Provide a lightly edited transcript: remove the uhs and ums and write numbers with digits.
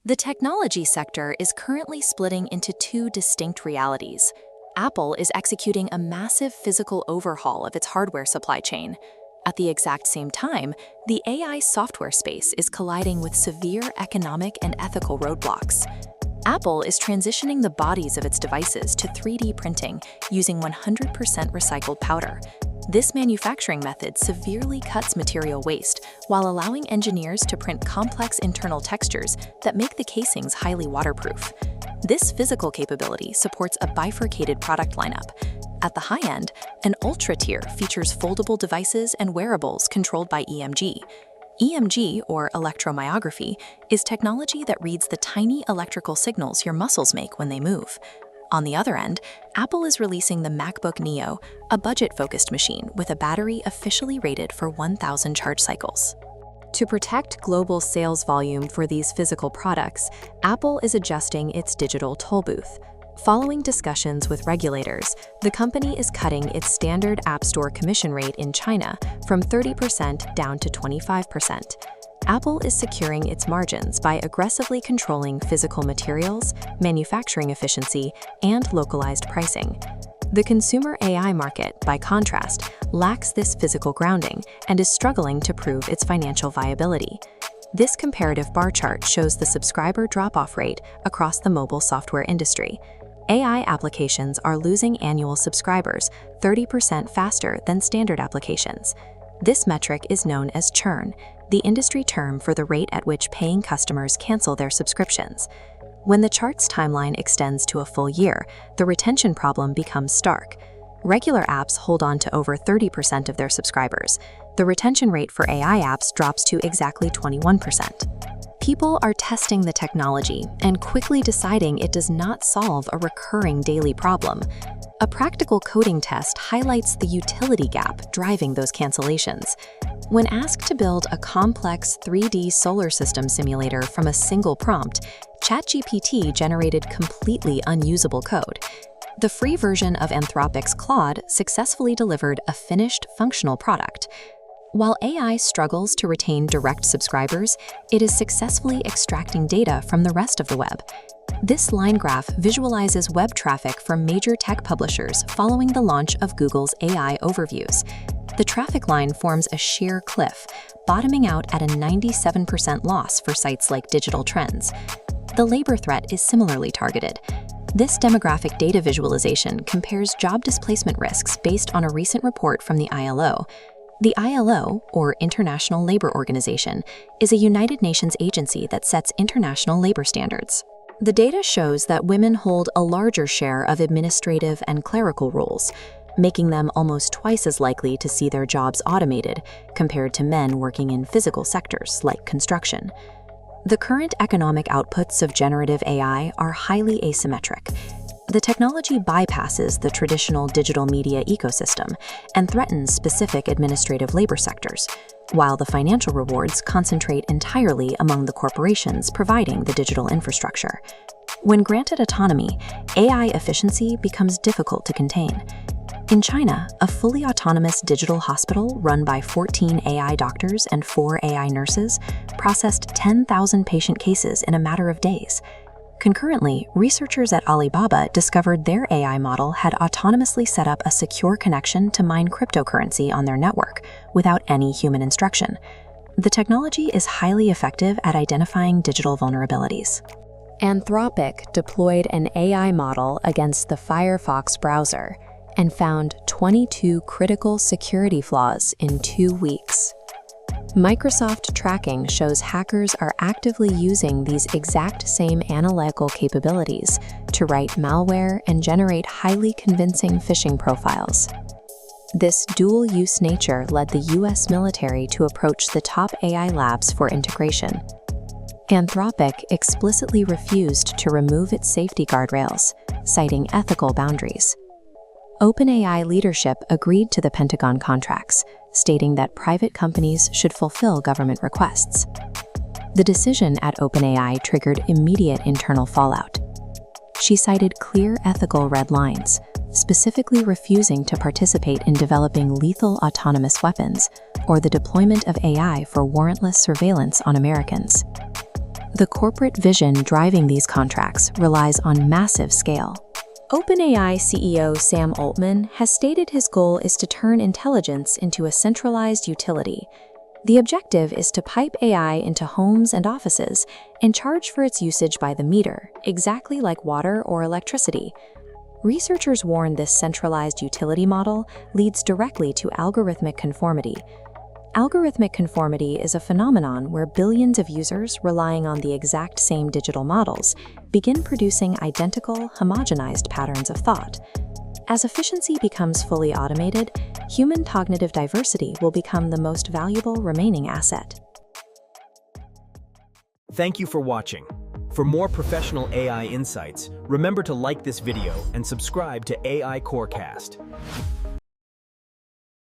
The technology sector is currently splitting into two distinct realities. Apple is executing a massive physical overhaul of its hardware supply chain. At the exact same time, the AI software space is colliding with severe economic and ethical roadblocks. Apple is transitioning the bodies of its devices to 3D printing using 100% recycled powder. This manufacturing method severely cuts material waste while allowing engineers to print complex internal textures that make the casings highly waterproof. This physical capability supports a bifurcated product lineup. At the high end, an ultra tier features foldable devices and wearables controlled by EMG. EMG, or electromyography, is technology that reads the tiny electrical signals your muscles make when they move. On the other end, Apple is releasing the MacBook Neo, a budget-focused machine with a battery officially rated for 1,000 charge cycles. To protect global sales volume for these physical products, Apple is adjusting its digital toll booth. Following discussions with regulators, the company is cutting its standard App Store commission rate in China from 30% down to 25%. Apple is securing its margins by aggressively controlling physical materials, manufacturing efficiency, and localized pricing. The consumer AI market, by contrast, lacks this physical grounding and is struggling to prove its financial viability. This comparative bar chart shows the subscriber drop-off rate across the mobile software industry. AI applications are losing annual subscribers 30% faster than standard applications. This metric is known as churn, the industry term for the rate at which paying customers cancel their subscriptions. When the chart's timeline extends to a full year, the retention problem becomes stark. Regular apps hold on to over 30% of their subscribers. The retention rate for AI apps drops to exactly 21%. People are testing the technology and quickly deciding it does not solve a recurring daily problem. A practical coding test highlights the utility gap driving those cancellations. When asked to build a complex 3D solar system simulator from a single prompt, ChatGPT generated completely unusable code. The free version of Anthropic's Claude successfully delivered a finished, functional product. While AI struggles to retain direct subscribers, it is successfully extracting data from the rest of the web. This line graph visualizes web traffic from major tech publishers following the launch of Google's AI overviews. The traffic line forms a sheer cliff, bottoming out at a 97% loss for sites like Digital Trends. The labor threat is similarly targeted. This demographic data visualization compares job displacement risks based on a recent report from the ILO. The ILO, or International Labor Organization, is a United Nations agency that sets international labor standards. The data shows that women hold a larger share of administrative and clerical roles, making them almost twice as likely to see their jobs automated compared to men working in physical sectors like construction. The current economic outputs of generative AI are highly asymmetric. The technology bypasses the traditional digital media ecosystem and threatens specific administrative labor sectors, while the financial rewards concentrate entirely among the corporations providing the digital infrastructure. When granted autonomy, AI efficiency becomes difficult to contain. In China, a fully autonomous digital hospital run by 14 AI doctors and 4 AI nurses processed 10,000 patient cases in a matter of days. Concurrently, researchers at Alibaba discovered their AI model had autonomously set up a secure connection to mine cryptocurrency on their network without any human instruction. The technology is highly effective at identifying digital vulnerabilities. Anthropic deployed an AI model against the Firefox browser and found 22 critical security flaws in 2 weeks. Microsoft tracking shows hackers are actively using these exact same analytical capabilities to write malware and generate highly convincing phishing profiles. This dual-use nature led the US military to approach the top AI labs for integration. Anthropic explicitly refused to remove its safety guardrails, citing ethical boundaries. OpenAI leadership agreed to the Pentagon contracts, stating that private companies should fulfill government requests. The decision at OpenAI triggered immediate internal fallout. She cited clear ethical red lines, specifically refusing to participate in developing lethal autonomous weapons or the deployment of AI for warrantless surveillance on Americans. The corporate vision driving these contracts relies on massive scale. OpenAI CEO Sam Altman has stated his goal is to turn intelligence into a centralized utility. The objective is to pipe AI into homes and offices and charge for its usage by the meter, exactly like water or electricity. Researchers warn this centralized utility model leads directly to algorithmic conformity. Algorithmic conformity is a phenomenon where billions of users relying on the exact same digital models begin producing identical, homogenized patterns of thought. As efficiency becomes fully automated, human cognitive diversity will become the most valuable remaining asset. Thank you for watching. For more professional AI insights, remember to like this video and subscribe to AI Corecast.